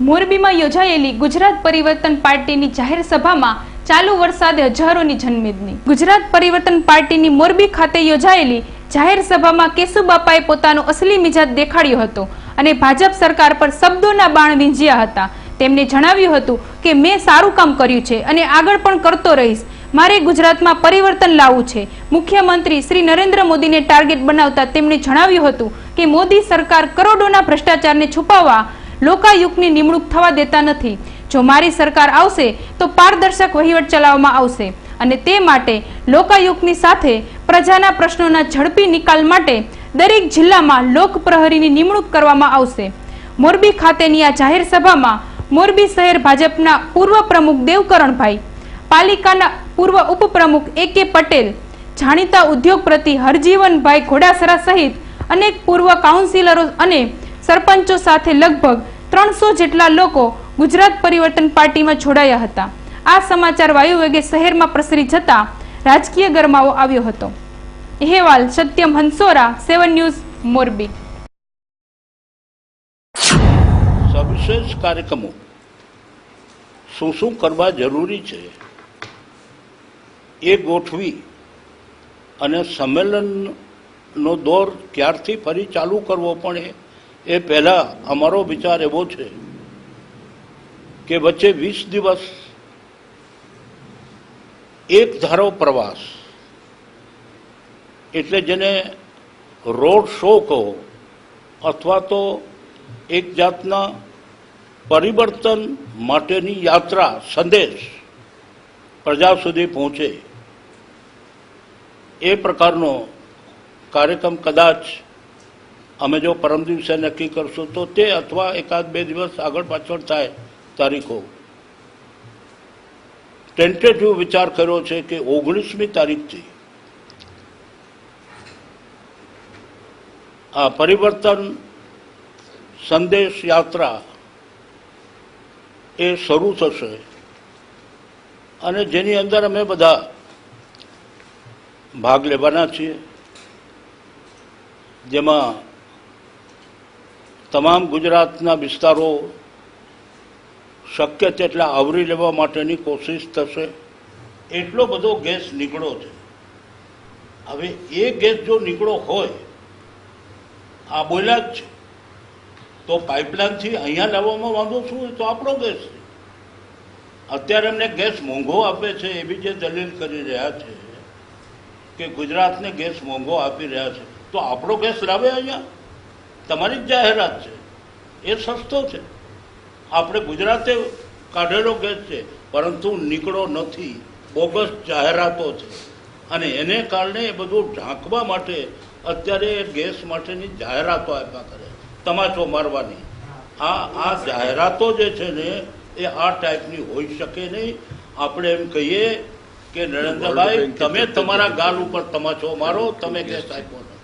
મોરબીમાં યોજાયેલી ગુજરાત પરિવર્તન પાર્ટીની જાહેર સભામાં ચાલુ વરસાદે હજારોની જનમેદની। ગુજરાત પરિવર્તન પાર્ટીની મોરબી ખાતે યોજાયેલી જાહેર સભામાં કેશુબાપાએ પોતાનો અસલી મિજાજ દેખાડ્યો હતો અને ભાજપ સરકાર પર શબ્દોના બાણ વીંજ્યા હતા। તેમણે જણાવ્યું હતું કે મેં સારું કામ કર્યું છે અને આગળ પણ કરતો રહીશ। મારે ગુજરાતમાં પરિવર્તન લાવવું છે। મુખ્યમંત્રી શ્રી નરેન્દ્ર મોદીને ટાર્ગેટ બનાવતા તેમણે જણાવ્યું હતું કે મોદી સરકાર કરોડોના ભ્રષ્ટાચારને છુપાવવા લોકાયુક્તની નિમણૂક થવા દેતા નથી। જો મારી સરકાર આવશે તો પારદર્શક વહીવટ ચલાવવામાં આવશે અને તે માટે લોકાયુક્તની સાથે પ્રજાના પ્રશ્નોના ઝડપી નિકાલ માટે દરેક જિલ્લામાં લોક પ્રહરીની નિમણૂક કરવામાં આવશે। મોરબી ખાતેની આ જાહેર સભામાં મોરબી શહેર ભાજપના પૂર્વ પ્રમુખ દેવકરણભાઈ, પાલિકાના પૂર્વ ઉપપ્રમુખ A.K. પટેલ, જાણીતા ઉદ્યોગપતિ હરજીવનભાઈ ઘોડાસરા સહિત અનેક પૂર્વ કાઉન્સિલરો અને સરપંચો સાથે લગભગ 300 જેટલા લોકો ગુજરાત પરિવર્તન પાર્ટીમાં જોડાયા હતા। આ સમાચાર વાયુવેગે શહેરમાં પ્રસરી જતા રાજકીય ગરમાવો આવ્યો હતો। અહેવાલ સત્યમ હંસોરા, 7 ન્યૂઝ, મોરબી। સવિશેષ કાર્યક્રમો શું કરવા જરૂરી છે એ ગોઠવી અને સંમેલનનો દોર ક્યારથી ફરી ચાલુ કરવો પણ એ પહેલા અમારો વિચાર એવો છે કે વચ્ચે 20 દિવસ એક ધારો પ્રવાસ, એટલે જેને રોડ શો કહો અથવા તો એક જાતના પરિવર્તન માટેની યાત્રા, સંદેશ પ્રજા સુધી પહોંચે એ પ્રકારનો કાર્યક્રમ કદાચ અમે જો પરમ દિવસે નક્કી કરશું તો તે અથવા એકાદ બે દિવસ આગળ પાછળ થાય તારીખો, ટેન્ટેટિવ વિચાર કર્યો છે કે 19મી તારીખથી આ પરિવર્તન સંદેશ યાત્રા એ શરૂ થશે અને જેની અંદર અમે બધા ભાગ લેવાના છીએ, જેમાં તમામ ગુજરાતના વિસ્તારો શક્ય તેટલા આવરી લેવા માટેની કોશિશ થશે। એટલો બધો ગેસ નીકળ્યો છે। હવે એ ગેસ જો નીકળ્યો હોય, આ બોલ્યા જ છે, તો પાઇપલાઇનથી અહીંયા લાવવામાં વાંધો શું હોય? તો આપણો ગેસ છે। અત્યારે અમને ગેસ મોંઘો આપે છે એવી જે દલીલ કરી રહ્યા છે કે ગુજરાતને ગેસ મોંઘો આપી રહ્યા છે, તો આપણો ગેસ લાવે અહીંયા? તમારી જ જાહેરાત છે, એ સસ્તો છે। આપણે ગુજરાતે કાઢેલો ગેસ છે, પરંતુ નીકળો નથી, બોગસ જાહેરાતો છે અને એને કારણે એ બધું ઢાંકવા માટે અત્યારે ગેસ માટેની જાહેરાતો આપ્યા કરે, તમાચો મારવાની। આ જાહેરાતો જે છે ને એ આ ટાઈપની હોઈ શકે નહીં। આપણે એમ કહીએ કે નરેન્દ્રભાઈ, તમે તમારા ગાલ ઉપર તમાચો મારો, તમે ગેસ આપ્યો નથી।